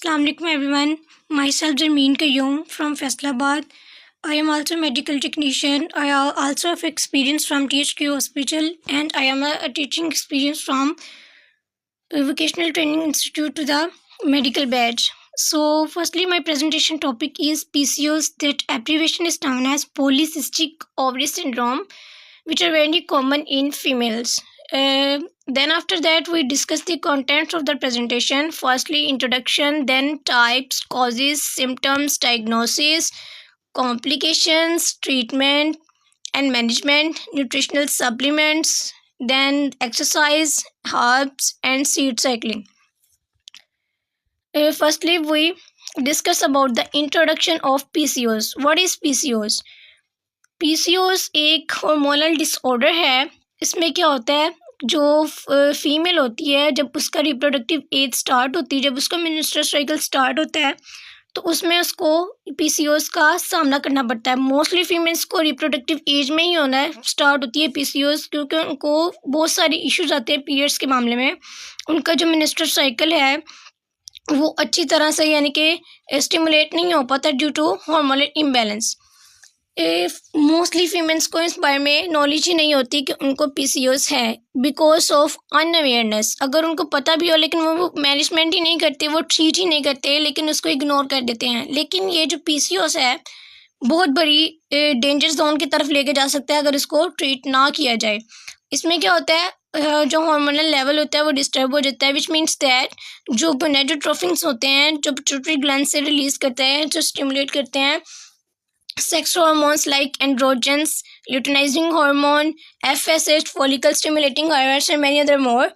Assalamu alaikum everyone. Myself Jarmeen Qayyum from Faisalabad. I am also a medical technician. I also have experience from THQ Hospital and I am a teaching experience from Vocational Training Institute to the medical badge. So firstly my presentation topic is PCOS, that abbreviation is known as polycystic ovary syndrome, which are very common in females. Then after that we discuss the contents of the presentation. Firstly introduction, then types, causes, symptoms, diagnosis, complications, treatment and management, nutritional supplements, then exercise, herbs and seed cycling. Firstly we discuss about the introduction of PCOS. What is PCOS? PCOS एक hormonal disorder है. इसमें क्या होता है, जो female होती है जब उसका रिप्रोडक्टिव एज स्टार्ट होती है, जब उसका मेंस्ट्रुअल साइकिल स्टार्ट होता है, तो उसमें उसको पीसीओएस का सामना करना पड़ता है. मोस्टली फीमेल्स को रिप्रोडक्टिव एज में ही होना है स्टार्ट होती है पीसीओएस, क्योंकि उनको बहुत सारे इश्यूज आते हैं पीरियड्स के मामले में. उनका जो मेंस्ट्रुअल साइकिल है वो अच्छी तरह से यानी कि स्टिमुलेट नहीं हो पाता due to hormonal imbalance. Mostly females को इस बारे में नॉलेज ही नहीं होती कि उनको पीसीओएस है, बिकॉज ऑफ अनअवेयरनेस. अगर उनको पता भी हो लेकिन वो मैनेजमेंट ही नहीं करते, वो ट्रीट ही नहीं करते, लेकिन उसको इग्नोर कर देते हैं. लेकिन ये जो पीसीओएस है बहुत बड़ी डेंजर जोन की तरफ लेके जा सकता है अगर इसको ट्रीट ना किया जाए. इसमें क्या होता है, जो हार्मोनल लेवल होता है वो डिस्टर्ब हो जाता है, विच मीन्स दैट जो गोनेडोट्रोफिन्स होते हैं जो पिट्यूटरी ग्लैंड से रिलीज करते हैं, जो स्टिमुलेट करते हैं sex hormones like androgens, luteinizing hormone, FSH, follicle stimulating hormones and many other more,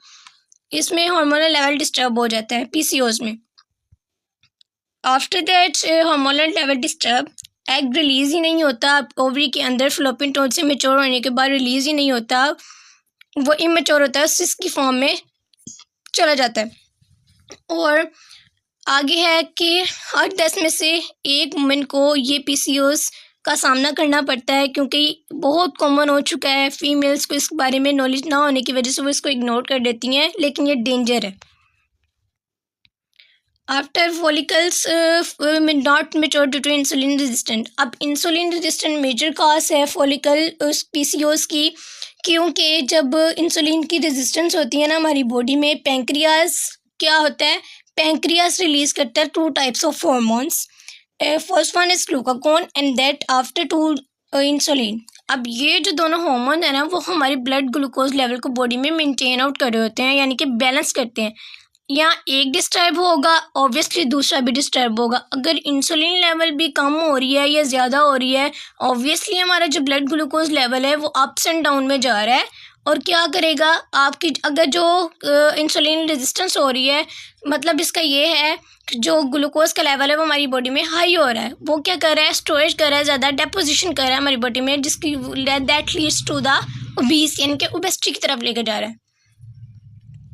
इसमें हार्मोनल लेवल डिस्टर्ब हो जाता है पीसीओएस में. After that hormonal level disturb, egg release ही नहीं होता ओवरी के अंदर, फ्लोपिन टोन से मेच्योर होने के बाद रिलीज ही नहीं होता, वो इमेच्योर होता है, सिस्ट की फॉर्म में चला जाता है. और आगे है कि हर 10 में से एक वुमेन को ये पीसीओएस का सामना करना पड़ता है, क्योंकि बहुत कॉमन हो चुका है. फीमेल्स को इस बारे में नॉलेज ना होने की वजह से वो इसको इग्नोर कर देती हैं, लेकिन ये डेंजर है. After follicles not mature due to insulin resistant. अब इंसुलिन रेजिस्टेंट मेजर कॉज है फॉलिकल पीसीओएस की, क्योंकि जब इंसुलिन की रेजिस्टेंस होती है ना हमारी बॉडी में, पैंक्रियाज क्या होता है, पैंक्रियास रिलीज करता है 2 types of hormones. First one is glucagon and that after 2 insulin. अब ये जो दोनों हार्मोन है ना वो हमारी ब्लड ग्लूकोज लेवल को बॉडी में मेंटेन आउट कर रहे होते हैं, यानी कि बैलेंस करते हैं. यहाँ एक डिस्टर्ब होगा ऑब्वियसली दूसरा भी डिस्टर्ब होगा. अगर इंसुलिन लेवल भी कम हो रही है या ज़्यादा हो रही है, ऑब्वियसली हमारा जो ब्लड ग्लूकोज लेवल है वो अप्स एंड डाउन में जा रहा है. और क्या करेगा आपकी, अगर जो इंसुलिन रेजिस्टेंस हो रही है, मतलब इसका ये है कि जो ग्लूकोज का लेवल है वो हमारी बॉडी में हाई हो रहा है, वो क्या कर रहा है, स्टोरेज कर रहा है, ज़्यादा डेपोजिशन कर रहा है हमारी बॉडी में, जिसकी that leads to the obese यानी कि ओबेसिटी की तरफ लेकर जा रहा है.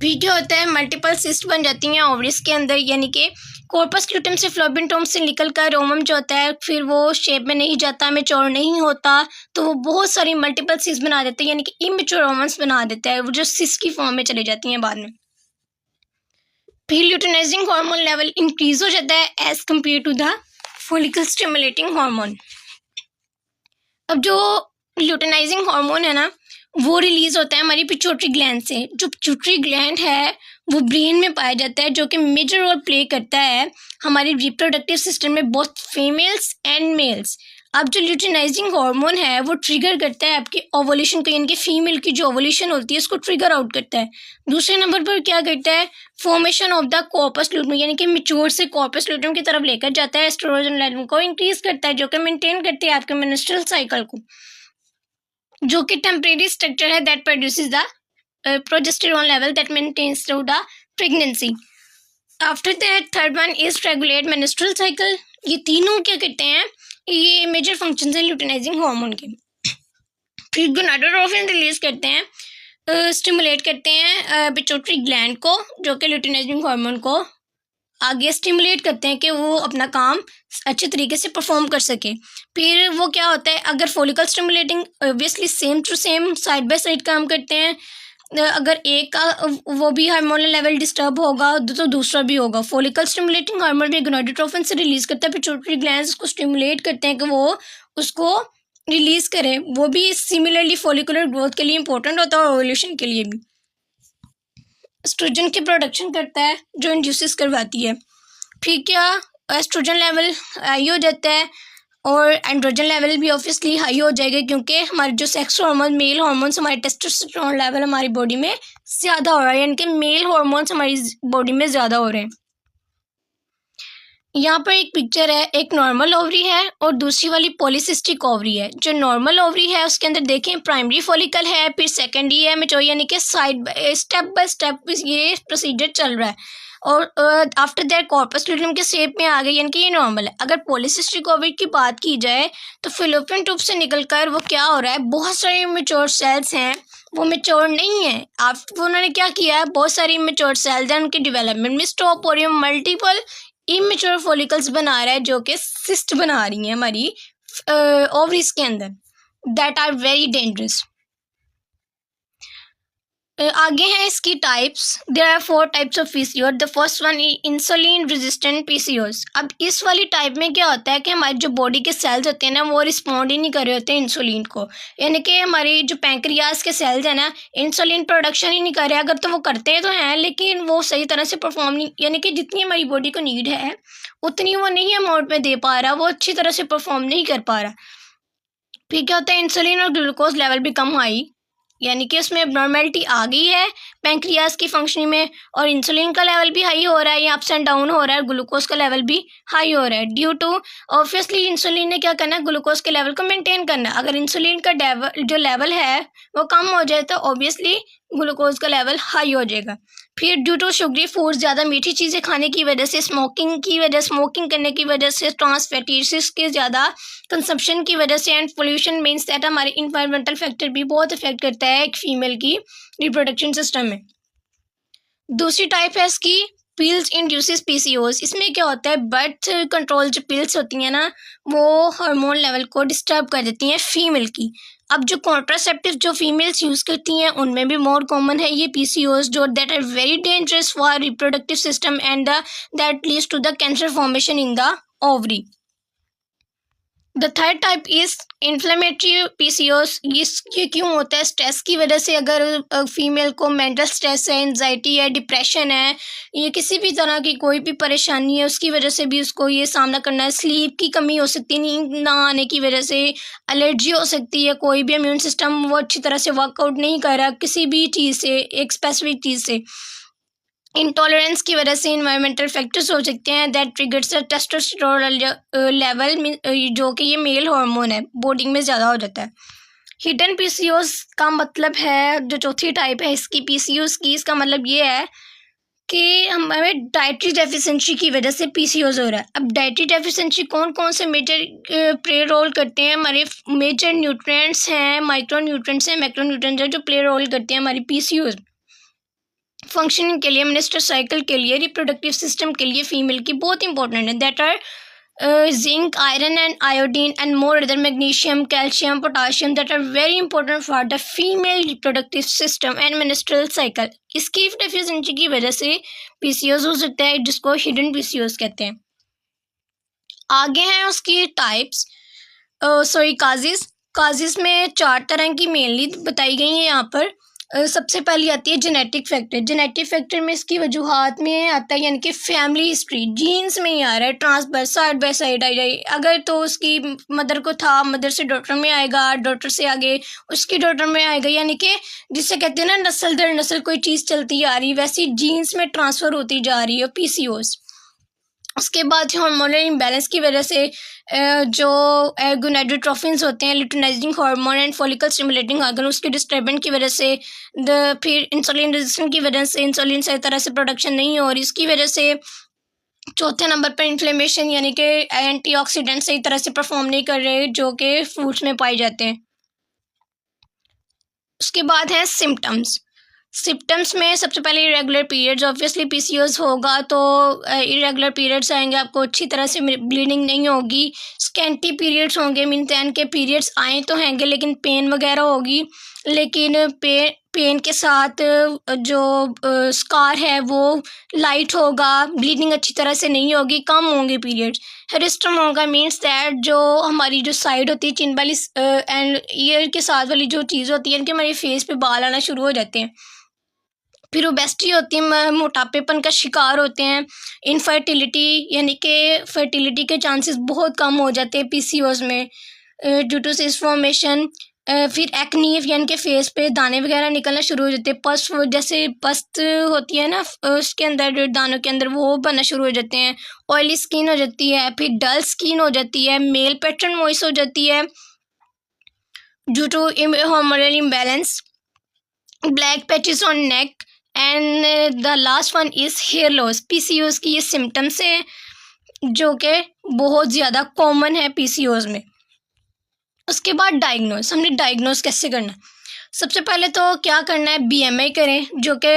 फिर क्या होता है, मल्टीपल सिस्ट बन जाती हैं ओवरीज के अंदर, यानी कि कॉर्पस ल्यूटेम से फ्लोपिन टोम से निकल कर ओवम जो होता है फिर वो शेप में नहीं जाता, मैच्योर नहीं होता, तो वो बहुत सारी मल्टीपल सिस्ट बना देते हैं, यानी कि इमेच्योर ओवम्स बना देता है, वो जो सिस्ट की फॉर्म में चली जाती हैं बाद में. फिर ल्यूटेनाइजिंग हार्मोन लेवल इंक्रीज हो जाता है as compare to the follicle stimulating hormone. अब जो ल्यूटेनाइजिंग हार्मोन है ना वो रिलीज होता है हमारी पिट्यूटरी ग्लैंड से. जो पिट्यूटरी ग्लैंड है वो ब्रेन में पाया जाता है, जो कि मेजर रोल प्ले करता है हमारे रिप्रोडक्टिव सिस्टम में, बोथ फीमेल्स एंड मेल्स. अब जो ल्यूटेनाइजिंग हार्मोन है वो ट्रिगर करता है आपकी ओवुलेशन को, यानी कि फीमेल की जो ओवुलेशन होती है उसको ट्रिगर आउट करता है. दूसरे नंबर पर क्या करता है, फॉर्मेशन ऑफ द कॉर्पस ल्यूटेम, यानी कि मैच्योर से कॉर्पस ल्यूटेम की तरफ लेकर जाता है. एस्ट्रोजन लेवल को इंक्रीज करता है, जो कि मेंटेन करते हैं आपके मेंस्ट्रुअल साइकिल को, जो कि टेम्परेरी स्ट्रक्चर है that produces the progesterone level that maintains through the pregnancy. After that third one is regulate menstrual cycle. ये तीनों क्या करते हैं, ये मेजर फंक्शंस हैं ल्यूटेनाइजिंग हार्मोन के. फिर गोनाडोट्रोफिन रिलीज करते हैं, स्टिमुलेट करते हैं पिट्यूटरी ग्लैंड को, जो कि ल्यूटेनाइजिंग हार्मोन को आगे स्टिमुलेट करते हैं कि वो अपना काम अच्छे तरीके से परफॉर्म कर सके. फिर वो क्या होता है, अगर follicle stimulating obviously same to same side by side काम करते हैं, अगर एक का वो भी हार्मोनल लेवल डिस्टर्ब होगा तो दूसरा भी होगा। फॉलिकल स्टिमुलेटिंग हार्मोन भी गोनाडोट्रोपिन से रिलीज करता है, पिट्यूटरी ग्लैंड्स उसको स्टिमुलेट करते हैं कि वो उसको रिलीज करें। वो भी सिमिलरली फॉलिकुलर ग्रोथ के लिए इंपॉर्टेंट होता है और ओव्यूलेशन के लिए भी। एस्ट्रोजन की प्रोडक्शन करता है जो इंड्यूसेस करवाती है। फिर क्या, एस्ट्रोजन लेवल हाई हो जाता है और एंड्रोजन लेवल भी ऑब्वियसली हाई हो जाएगा, क्योंकि हमारे जो सेक्स हार्मोन, मेल हार्मोन्स, हमारे टेस्टोस्टेरोन लेवल हमारी बॉडी में ज़्यादा हो रहा है, यानी कि मेल हार्मोन्स हमारी बॉडी में ज़्यादा हो रहे हैं। यहाँ पर एक पिक्चर है, एक नॉर्मल ओवरी है और दूसरी वाली पॉलीसिस्टिक ओवरी है। जो नॉर्मल ओवरी है उसके अंदर देखें प्राइमरी फॉलिकल है, फिर सेकेंडरी है, मेच्योर, यानी कि स्टेप बाय स्टेप ये प्रोसीजर चल रहा है और आफ्टर दैट कॉर्पस ल्यूटियम के शेप में आ गई, यानी कि ये नॉर्मल है। अगर पॉलीसिस्टिक ओवरी की बात की जाए तो फिलोपियन ट्यूब से निकलकर वो क्या हो रहा है, बहुत सारे इमेच्योर सेल्स हैं, वो मेच्योर नहीं है। आफ्टर उन्होंने क्या किया है, बहुत सारी इमेच्योर सेल्स हैं, उनकी डेवलपमेंट में स्टॉप हो रही है, मल्टीपल इमेच्योर फॉलिकल्स बना रहा है जो कि सिस्ट बना रही हैं हमारी ओवरीज के अंदर, दैट आर वेरी डेंजरस। आगे हैं इसकी types. There are 4 types of PCO. The first one insulin resistant PCOS. अब इस वाली टाइप में क्या होता है कि हमारी जो बॉडी के सेल्स होते हैं ना, वो रिस्पॉन्ड ही नहीं कर रहे होते हैं इंसुलिन को, यानी कि हमारी जो पैंक्रियाज के सेल्स हैं ना, इंसुलिन प्रोडक्शन ही नहीं कर रहे। अगर तो वो करते तो हैं लेकिन वो सही तरह से परफॉर्म नहीं, यानी कि जितनी हमारी बॉडी को नीड है उतनी वो नहीं अमाउंट में दे पा रहा, वो अच्छी तरह से परफॉर्म नहीं कर पा रहा। फिर क्या होता है, इंसुलिन और ग्लूकोज लेवल बिकम हाई, यानी कि उसमें एबनॉर्मेलिटी आ गई है पैंक्रियाज की फंक्शनिंग में, और इंसुलिन का लेवल भी हाई हो रहा है, या अप्स एंड डाउन हो रहा है, ग्लूकोज का लेवल भी हाई हो रहा है। ड्यू टू ऑब्वियसली इंसुलिन ने क्या करना है, ग्लूकोज के लेवल को मेंटेन करना है। अगर इंसुलिन का जो लेवल है वो कम हो जाए तो ऑब्वियसली ग्लूकोज का लेवल हाई हो जाएगा। फिर ड्यू टू शुगरी फूड, ज़्यादा मीठी चीज़ें खाने की वजह से, स्मोकिंग करने की वजह से, ट्रांस फैटी एसिड्स के ज़्यादा कंजप्शन की वजह से, एंड पोल्यूशन मीन्स दैट हमारे इन्वायरमेंटल फैक्टर भी बहुत इफेक्ट करता है एक फीमेल की रिप्रोडक्शन सिस्टम में। दूसरी टाइप है इसकी पिल्स इंड्यूसेस पीसीओस। इसमें क्या होता है, बर्थ कंट्रोल जो पिल्स होती हैं ना, वो हार्मोन लेवल को डिस्टर्ब कर देती हैं फीमेल की। अब जो कॉन्ट्रासेप्टिव जो फीमेल्स यूज़ करती हैं उनमें भी मोर कॉमन है ये पीसीओस, जो that are very dangerous for reproductive system and that leads to the cancer formation in the ovary. The third type is inflammatory PCOS. ये क्यों होता है, स्ट्रेस की वजह से। अगर फीमेल को मेंटल स्ट्रेस है, एंजाइटी है, डिप्रेशन है, ये किसी भी तरह की कोई भी परेशानी है, उसकी वजह से भी उसको ये सामना करना है। स्लीप की कमी हो सकती है, नींद ना आने की वजह से, एलर्जी हो सकती है, कोई भी इम्यून सिस्टम वो अच्छी तरह से वर्कआउट नहीं कर रहा किसी भी चीज़ से, एक स्पेसिफिक चीज़ से, इंटॉलरेंस की वजह से, इन्वायरमेंटल फैक्टर्स हो सकते हैं दैट ट्रिगर्स टेस्टोस्टेरोन लेवल, जो कि ये मेल हार्मोन है, बॉडी में ज़्यादा हो जाता है। हिडन पीसीओस का मतलब है, जो चौथी टाइप है इसकी पीसीओस की, इसका मतलब ये है कि हमें डाइटरी डेफिशिएंसी की वजह से पीसीओस हो रहा है। अब डाइटरी डेफिशिएंसी कौन कौन से मेजर प्ले रोल करते हैं, हमारे मेजर न्यूट्रिएंट्स हैं, माइक्रो न्यूट्रिएंट्स हैं, मैक्रो न्यूट्रिएंट्स हैं, जो प्ले रोल करते हैं हमारी पीसीओस फंक्शनिंग के लिए, मिनिस्टर साइकिल के लिए, रिप्रोडक्टिव सिस्टम के लिए फीमेल की बहुत इंपॉर्टेंट है। That are zinc, iron and iodine and more other, magnesium, calcium, potassium, that are very important for the female reproductive system and menstrual cycle. इसकी डेफिशिएंसी की वजह से पीसीओस हो सकता है, जिसको हिडन पीसीओस कहते हैं। आगे हैं उसकी टाइप्स। काजिस में 4 तरह की मेनली बताई गई हैं यहाँ पर। सबसे पहली आती है जेनेटिक फैक्टर। जेनेटिक फैक्टर में इसकी वजूहात में आता है, यानी कि फैमिली हिस्ट्री, जीन्स में ही आ रहा है, ट्रांसफर साइड बाय साइड आ जाए। अगर तो उसकी मदर को था, मदर से डॉटर में आएगा, डॉटर से आगे उसकी डॉटर में आएगा, यानी कि जिसे कहते हैं ना नस्ल दर नस्ल कोई चीज़ चलती आ रही, वैसी जीन्स में ट्रांसफ़र होती जा रही है पीसीओस। उसके बाद हार्मोनल इम्बैलेंस की वजह से जो गोनाडोट्रोपिन्स होते हैं, luteinizing hormone and follicle stimulating hormone, उसके डिस्टर्बेंस की वजह से, फिर इंसुलिन रेजिस्टेंस की वजह से इंसुलिन सही तरह से प्रोडक्शन नहीं हो रही, इसकी वजह से चौथे नंबर पर इन्फ्लेमेशन, यानी कि एंटीऑक्सीडेंट सही तरह से परफॉर्म नहीं कर रहे जो कि फ्रूट्स में पाए जाते हैं। उसके बाद है सिम्टम्स में सबसे पहले इरेगुलर पीरियड्स। ऑब्वियसली पीसीओस होगा तो इरेगुलर पीरियड्स आएंगे, आपको अच्छी तरह से ब्लीडिंग नहीं होगी, स्कैंटी पीरियड्स होंगे, मीन के पीरियड्स आए तो हैंगे लेकिन पेन वगैरह होगी, लेकिन पेन के साथ जो स्कार है वो लाइट होगा, ब्लीडिंग अच्छी तरह से नहीं होगी, कम होंगे पीरियड्स। हेरिस्टम होगा मीन्स दैट जो हमारी जो साइड होती है चिन वाली एंड ईयर के साथ वाली जो चीज़ होती है, इनके हमारे फेस पे बाल आना शुरू हो जाते हैं। फिर ओबेसिटी होती है, मोटापेपन का शिकार होते हैं। इनफर्टिलिटी यानी कि फर्टिलिटी के चांसेस बहुत कम हो जाते हैं पीसीओएस में ड्यू टू सिस फॉर्मेशन। फिर एक्नी यानी कि फेस पे दाने वगैरह निकलना शुरू हो जाते हैं। पस जैसे पस्त होती है ना उसके अंदर दानों के अंदर, वो बनना शुरू हो जाते हैं। ऑयली स्किन हो जाती है, फिर डल स्किन हो जाती है, मेल पैटर्न वॉइस हो जाती है due to hormonal imbalance, black patches on neck and the last one is hair loss. PCOS की ये सिम्टम्स हैं जो कि बहुत ज़्यादा कॉमन है पीसीओएस में। उसके बाद डायग्नोस, हमने डायग्नोस कैसे करना। सबसे पहले तो क्या करना है, बीएमआई करें जो कि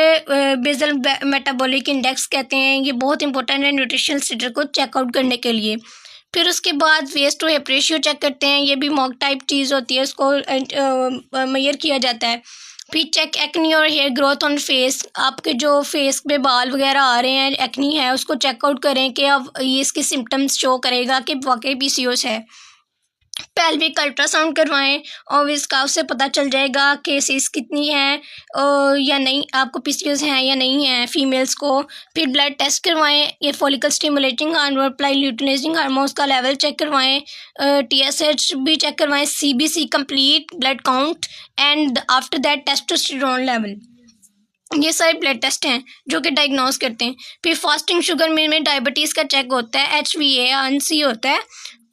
बेसल मेटाबॉलिक इंडेक्स कहते हैं। ये बहुत इंपॉर्टेंट है न्यूट्रिशनल स्टेटस को चेकआउट करने के लिए। फिर उसके बाद waist to hip ratio check करते हैं, ये भी मॉक टाइप चीज़ होती है, उसको मेजर किया जाता है। फिर चेक एक्नी और हेयर ग्रोथ ऑन फेस, आपके जो फेस पे बाल वगैरह आ रहे हैं, एक्नी है, उसको चेकआउट करें कि अब ये इसके सिम्टम्स शो करेगा कि वाकई पीसीओएस है। पेल्विक अल्ट्रासाउंड करवाएं और इसका उससे पता चल जाएगा केसेस कितनी हैं या नहीं, आपको पीसीओएस हैं या नहीं है फीमेल्स को। फिर ब्लड टेस्ट करवाएं, ये follicle stimulating hormone ply luteinising hormones का लेवल चेक करवाएं, टीएसएच भी चेक करवाएं, CBC complete blood count and after that testosterone level. ये सारे ब्लड टेस्ट हैं जो कि डायग्नोस करते हैं। फिर फास्टिंग शुगर में डायबिटीज़ का चेक होता है, HbA1c होता है,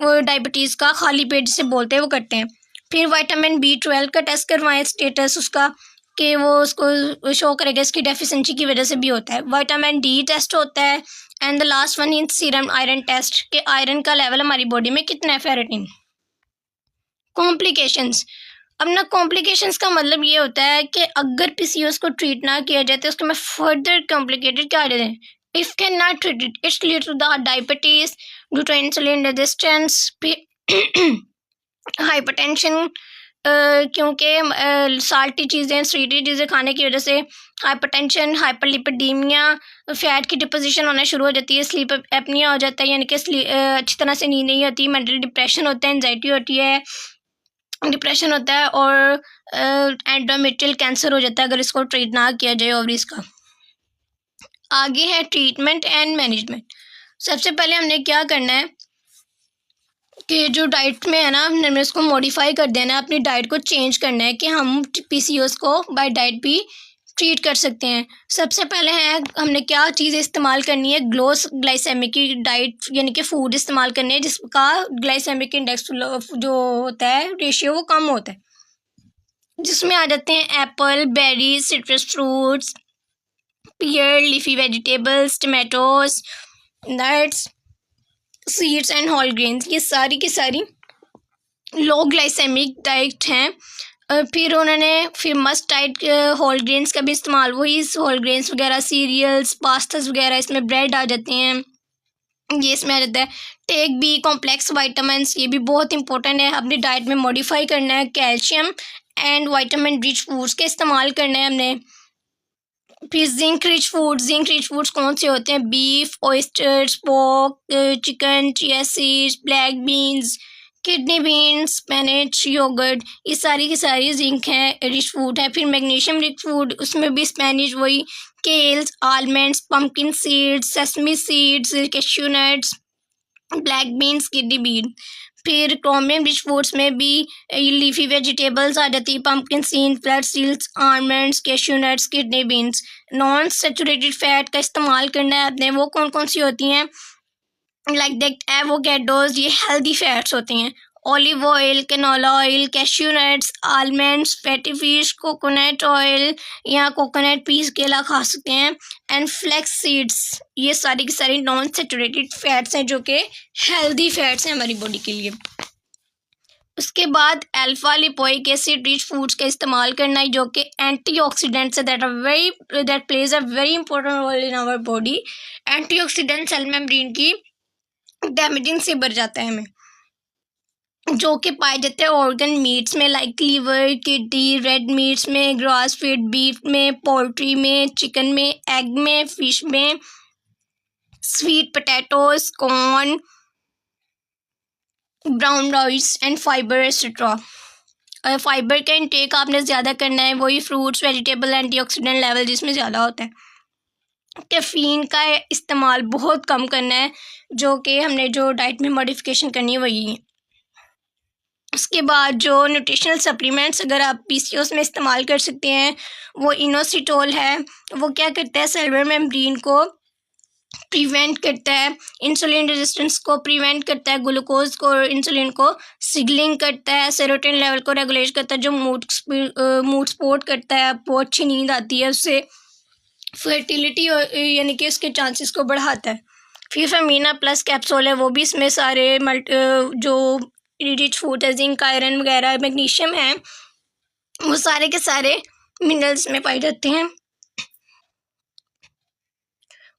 वो डायबिटीज़ का खाली पेट जिसे बोलते हैं वो करते हैं। फिर विटामिन B12 का टेस्ट करवाएं, स्टेटस उसका कि वो उसको शो करेगा इसकी डेफिशिएंसी की वजह से भी होता है। विटामिन D टेस्ट होता है and the last one is serum iron test कि आयरन का लेवल हमारी बॉडी में कितना है, फेरेटिन। कॉम्प्लिकेशंस, अब ना कॉम्प्लिकेशंस का मतलब ये होता है कि अगर पीसीओएस को ट्रीट ना किया जाए तो उसके में फर्दर कॉम्प्लिकेटेड क्या आ जाते हैं। If can not treat it it's lead to the diabetes due to insulin resistance, hypertension क्योंकि साल्टी चीज़ें स्वीटी चीज़ें खाने की वजह से हाइपरटेंशन, हाइपरलिपिडीमिया, फैट की डिपोजिशन होना शुरू हो जाती है, स्लीप एपनिया हो जाता है यानी कि अच्छी तरह से नींद नहीं होती, मेंटल डिप्रेशन होता है, एंजाइटी होती है, डिप्रेशन होता है और एंडोमेट्रियल कैंसर हो जाता है अगर इसको ट्रीट ना किया जाए ओवरीज का। आगे है ट्रीटमेंट एंड मैनेजमेंट। सबसे पहले हमने क्या करना है कि जो डाइट में है ना, हमने इसको मॉडिफाई कर देना है, अपनी डाइट को चेंज करना है कि हम पीसीओएस को बाय डाइट भी ट्रीट कर सकते हैं। सबसे पहले है हमने क्या चीज़ इस्तेमाल करनी है, ग्लोस ग्लाइसेमिक की डाइट यानी कि फूड इस्तेमाल करनी है जिसका ग्लाइसेमिक इंडेक्स जो होता है रेशियो वो कम होता है, जिसमें आ जाते हैं apple, berries, citrus fruits, pear, leafy vegetables, tomatoes, nuts, seeds and whole grains. ये सारी की सारी लो ग्लाइसेमिक डाइट हैं। फिर मस्ट डाइट होल ग्रेन्स का भी इस्तेमाल, वही होल ग्रेन्स वगैरह, सीरियल्स, पास्तास वगैरह, इसमें ब्रेड आ जाते हैं, ये इसमें आ जाता है। टेक बी कॉम्प्लेक्स वाइटामिन्स, ये भी बहुत इंपॉर्टेंट है, अपनी डाइट में मॉडिफाई करना है। Calcium and vitamin rich foods का इस्तेमाल करना है हमने। फिर जिंक रिच फूड्स कौन से होते हैं, beef, oysters, pork, chicken, chia seeds, black beans, kidney beans, spinach, yogurt, ये सारी की सारी जिंक है, रिच फूड है। फिर मैग्नीशियम रिच फूड, उसमें भी स्पेनिश वही kales, almonds, pumpkin seeds, sesame seeds, cashew nuts, black beans, kidney bean. फिर क्रोमियम रिच फूड्स में भी लीफी वेजिटेबल्स आ जाती है, pumpkin seeds, flat seeds, almonds, cashew nuts, kidney beans. Non saturated fat का इस्तेमाल करना है अपने, वो कौन कौन सी होती हैं, लाइक दैट एवोकेडोज, ये हेल्दी फैट्स होते हैं। Olive oil, canola oil, cashew nuts, almonds, fatty fish, coconut oil या कोकोनट पीस केला खा सकते हैं, एंड फ्लैक्स सीड्स, ये सारी की सारी नॉन सैचुरेटेड फैट्स हैं जो कि हेल्दी फैट्स हैं हमारी बॉडी के लिए। उसके बाद alpha lipoic acid rich foods का इस्तेमाल करना है जो कि एंटीऑक्सीडेंट्स है, that plays a very important role in our body. Antioxidant cell membrane की डैमेजिंग से बच जाता है हमें। जो कि पाए जाते हैं ऑर्गन मीट्स में, like liver, kidney, red meats में, ग्रास फीड बीफ में, पोल्ट्री में, चिकन में, एग में, फिश में, sweet potatoes, corn, brown rice and fiber etcetera. Fiber का इंटेक आपने ज़्यादा करना है, वही फ्रूट्स, वेजिटेबल, एंटीऑक्सीडेंट लेवल जिसमें ज़्यादा होता है। कैफ़ीन का इस्तेमाल बहुत कम करना है, जो कि हमने जो डाइट में मॉडिफिकेशन करनी है वही है। उसके बाद जो न्यूट्रिशनल सप्लीमेंट्स अगर आप पीसीओएस में इस्तेमाल कर सकते हैं, वो इनोसिटोल है। वो क्या करता है, सेलुलर मेम्ब्रेन को प्रिवेंट करता है, इंसुलिन रेजिस्टेंस को प्रिवेंट करता है, ग्लूकोज को और इंसुलिन को सिग्नलिंग करता है, सेरोटोनिन लेवल को रेगुलेट करता है, जो मूड सपोर्ट करता है, बहुत अच्छी नींद आती है उससे, फर्टिलिटी यानी कि उसके चांसेस को बढ़ाता है। फिर फेमिना प्लस कैप्सूल है, वो भी इसमें सारे जो रिच फूड है, जिंक, आयरन वगैरह, मैग्नीशियम है, वो सारे के सारे मिनरल्स में पाए जाते हैं।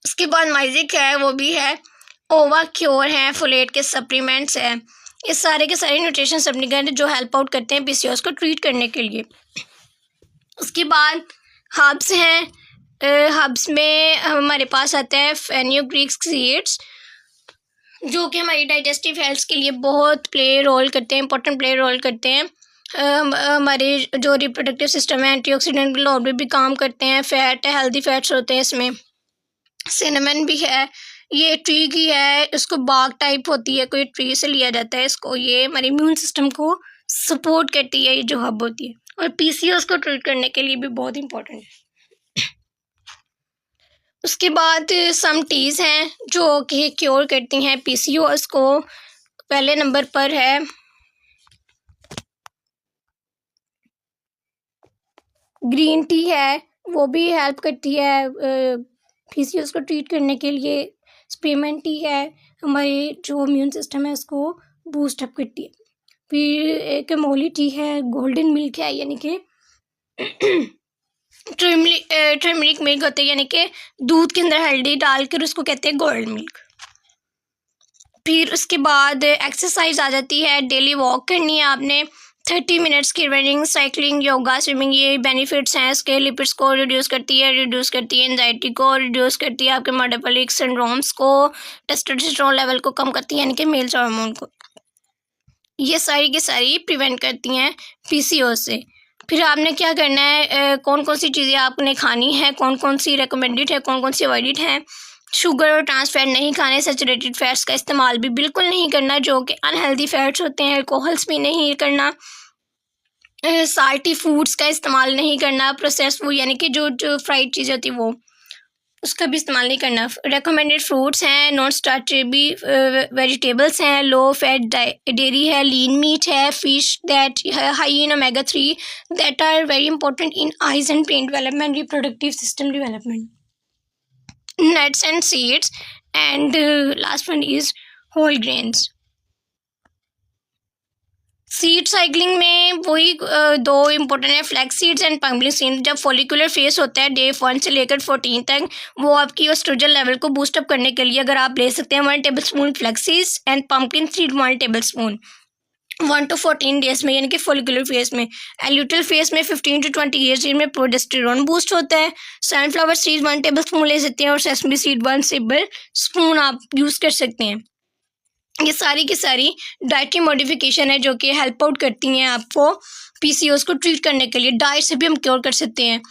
उसके बाद माइजिक है, वो भी है, ओवा क्योर है, फोलेट के सप्लीमेंट्स हैं। ये सारे के सारे न्यूट्रिशन सप्लीमेंट जो हेल्प आउट करते हैं पीसीओएस को ट्रीट करने के लिए। उसके बाद हर्ब्स हैं, हर्ब्स में हमारे पास आते हैं फेन्यूग्रीक सीड्स, जो कि हमारी डाइजेस्टिव हेल्थ के लिए बहुत इंपॉर्टेंट प्ले रोल करते हैं। हमारे जो रिप्रोडक्टिव सिस्टम है, एंटीऑक्सीडेंट लॉ भी काम करते हैं, फैट है, हेल्दी फैट्स होते हैं इसमें। सिनेमन भी है, ये ट्री की है, इसको बाग टाइप होती है, कोई ट्री से लिया जाता है इसको। ये हमारे इम्यून सिस्टम को सपोर्ट करती है, ये जो हब होती है, और पीसीओएस को ट्रीट करने के लिए भी बहुत इंपॉर्टेंट है। उसके बाद सम टीज़ हैं जो कि क्योर करती हैं पीसीओएस को। पहले नंबर पर है ग्रीन टी है, वो भी हेल्प करती है पीसीओएस को ट्रीट करने के लिए। स्पीमेंट टी है, हमारी जो इम्यून सिस्टम है उसको बूस्ट अप करती है। फिर एक मोली टी है, गोल्डन मिल्क है, यानी कि टर्मरिक मिल्क होते हैं, यानी कि दूध के अंदर हल्दी डालकर उसको कहते हैं गोल्ड मिल्क। फिर उसके बाद एक्सरसाइज आ जाती है, डेली वॉक करनी है आपने, 30 मिनट्स की रनिंग, साइकिलिंग, योगा, स्विमिंग, ये बेनिफिट्स हैं इसके। लिपिड्स को रिड्यूस करती है एंजाइटी को रिड्यूस करती है, आपके मेटाबॉलिक सिंड्रोम्स को, टेस्टोस्टेरोन लेवल को कम करती है, यानी कि मेल्स हार्मोन को। ये सारी की सारी प्रिवेंट करती हैं पीसीओएस से। फिर आपने क्या करना है, कौन कौन सी चीज़ें आपने खानी है, कौन कौन सी रिकमेंडेड है, कौन कौन सी अवॉइडेड है। शुगर और ट्रांस फैट नहीं खाने, सैचुरेटेड फैट्स का इस्तेमाल भी बिल्कुल नहीं करना, जो कि अनहेल्दी फैट्स होते हैं। अल्कोहल्स भी नहीं करना, साल्टी फूड्स का इस्तेमाल नहीं करना, प्रोसेस फूड यानी कि जो फ्राइड चीज़ होती है वो, उसका भी इस्तेमाल नहीं करना। रेकमेंडेड फ्रूट्स हैं, नॉन स्टार्चेबल वेजिटेबल्स हैं, लो फैट डेयरी है, लीन मीट है, fish that high in omega 3 that are very important in eyes and brain development, reproductive system development, nuts and seeds, and last one is whole grains. Seed cycling में वही दो important है, flax seeds and pumpkin seeds. जब follicular phase होता है day 1 से लेकर 14 तक, वो आपकी एस्ट्रोजन लेवल को बूस्ट अप करने के लिए अगर आप ले सकते हैं 1 table spoon flex seeds and pumpkin seed 1 table spoon 1 to 14 days में, यानी कि फॉलिकुलर फेस में। एल्यूटल फेस में 15 to 20 ईयर्स में प्रोजेस्टेरोन बूस्ट होता है। सनफ्लावर सीड 1 टेबल स्पून ले सकते हैं, और सेसमी सीड 1 टेबल स्पून आप यूज़ कर सकते हैं। ये सारी की सारी डाइटरी मॉडिफिकेशन है जो कि हेल्प आउट करती हैं आपको पीसीओएस को ट्रीट करने के लिए। डाइट से भी हम क्योर कर सकते हैं।